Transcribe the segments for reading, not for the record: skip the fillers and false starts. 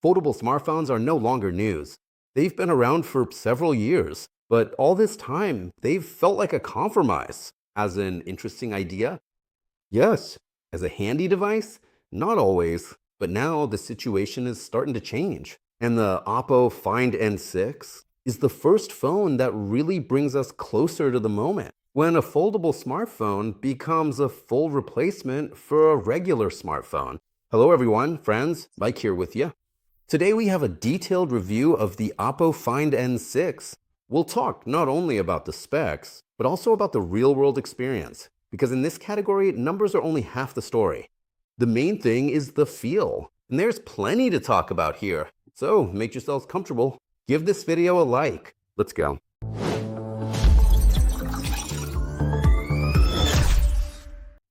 Foldable smartphones are no longer news. They've been around for several years, but all this time, they've felt like a compromise. As an interesting idea? Yes. As a handy device? Not always. But now the situation is starting to change. And the Oppo Find N6 is the first phone that really brings us closer to the moment, when a foldable smartphone becomes a full replacement for a regular smartphone. Hello everyone, friends, Mike here with you. Today we have a detailed review of the Oppo Find N6. We'll talk not only about the specs, but also about the real-world experience, because in this category, numbers are only half the story. The main thing is the feel, and there's plenty to talk about here. So make yourselves comfortable. Give this video a like. Let's go.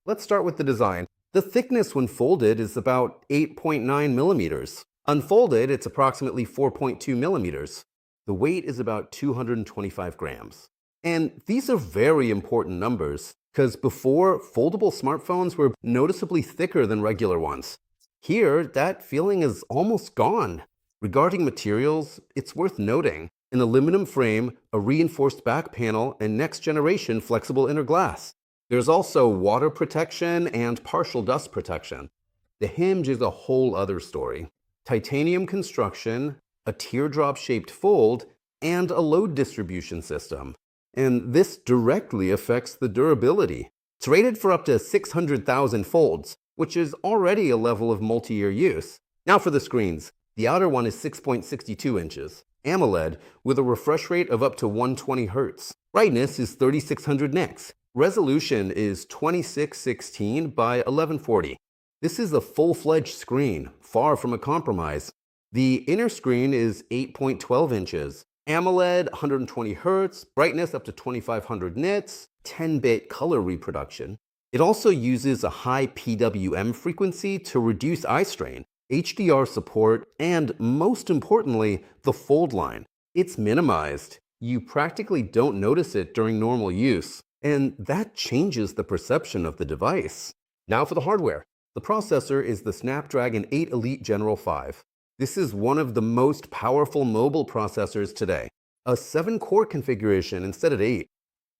Let's start with the design. The thickness when folded is about 8.9 millimeters. Unfolded, it's approximately 4.2 millimeters. The weight is about 225 grams. And these are very important numbers, because before, foldable smartphones were noticeably thicker than regular ones. Here, that feeling is almost gone. Regarding materials, it's worth noting an aluminum frame, a reinforced back panel, and next-generation flexible inner glass. There's also water protection and partial dust protection. The hinge is a whole other story. Titanium construction, a teardrop-shaped fold, and a load distribution system. And this directly affects the durability. It's rated for up to 600,000 folds, which is already a level of multi-year use. Now for the screens. The outer one is 6.62 inches, AMOLED, with a refresh rate of up to 120 Hz. Brightness is 3600 nits. Resolution is 2616 by 1140. This is a full-fledged screen, far from a compromise. The inner screen is 8.12 inches, AMOLED, 120 Hz, brightness up to 2500 nits, 10-bit color reproduction. It also uses a high PWM frequency to reduce eye strain, HDR support, and most importantly, the fold line. It's minimized. You practically don't notice it during normal use, and that changes the perception of the device. Now for the hardware. The processor is the Snapdragon 8 Elite General 5. This is one of the most powerful mobile processors today. A 7-core configuration instead of 8.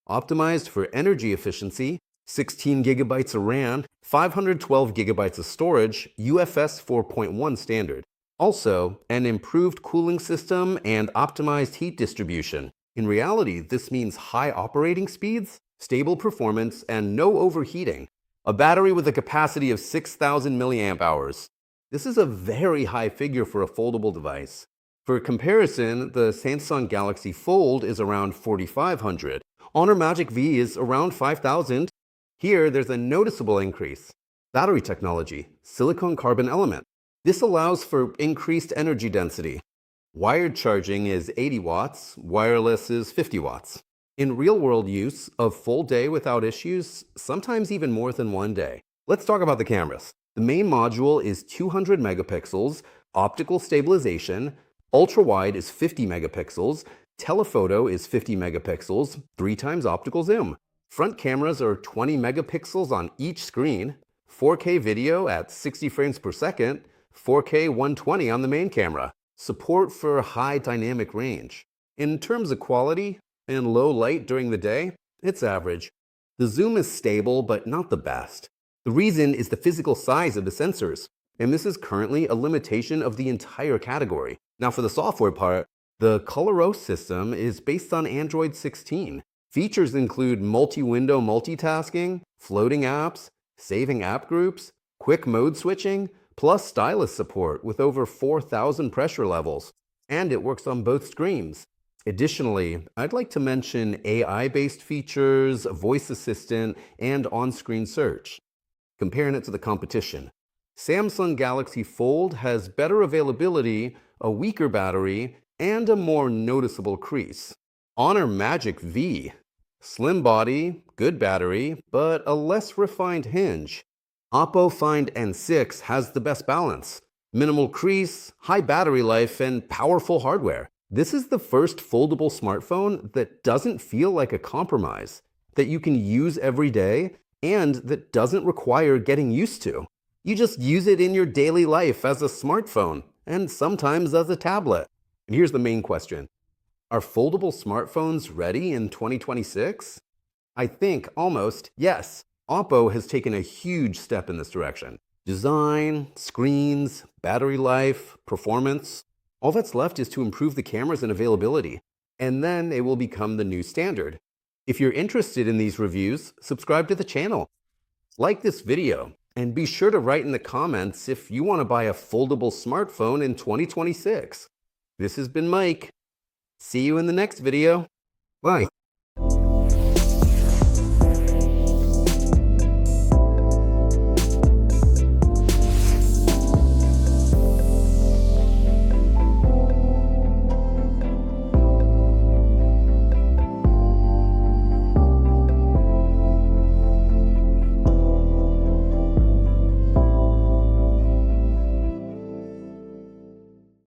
Optimized for energy efficiency, 16 gigabytes of RAM, 512 gigabytes of storage, UFS 4.1 standard. Also, an improved cooling system and optimized heat distribution. In reality, this means high operating speeds, stable performance, and no overheating. A battery with a capacity of 6,000 milliamp hours. This is a very high figure for a foldable device. For comparison, the Samsung Galaxy Fold is around 4,500. Honor Magic V is around 5,000. Here, there's a noticeable increase. Battery technology, silicon carbon element. This allows for increased energy density. Wired charging is 80 watts, wireless is 50 watts. In real-world use, a full day without issues, sometimes even more than one day. Let's talk about the cameras. The main module is 200 megapixels, optical stabilization, ultra-wide is 50 megapixels, telephoto is 50 megapixels, 3 times optical zoom. Front cameras are 20 megapixels on each screen, 4K video at 60 frames per second, 4K 120 on the main camera. Support for high dynamic range. In terms of quality and low light during the day, it's average. The zoom is stable, but not the best. The reason is the physical size of the sensors, and this is currently a limitation of the entire category. Now for the software part, the ColorOS system is based on Android 16. Features include multi-window multitasking, floating apps, saving app groups, quick mode switching, plus stylus support with over 4,000 pressure levels. And it works on both screens. Additionally, I'd like to mention AI-based features, voice assistant, and on-screen search. Comparing it to the competition, Samsung Galaxy Fold has better availability, a weaker battery, and a more noticeable crease. Honor Magic V. Slim body, good battery, but a less refined hinge. Oppo Find N6 has the best balance. Minimal crease, high battery life, and powerful hardware. This is the first foldable smartphone that doesn't feel like a compromise, that you can use every day, and that doesn't require getting used to. You just use it in your daily life as a smartphone. and sometimes as a tablet. And here's the main question. Are foldable smartphones ready in 2026? I think almost yes. Oppo has taken a huge step in this direction. Design, screens, battery life, performance. All that's left is to improve the cameras and availability. And then they will become the new standard. If you're interested in these reviews, subscribe to the channel. Like this video, and be sure to write in the comments if you want to buy a foldable smartphone in 2026. This has been Mike. See you in the next video. Bye.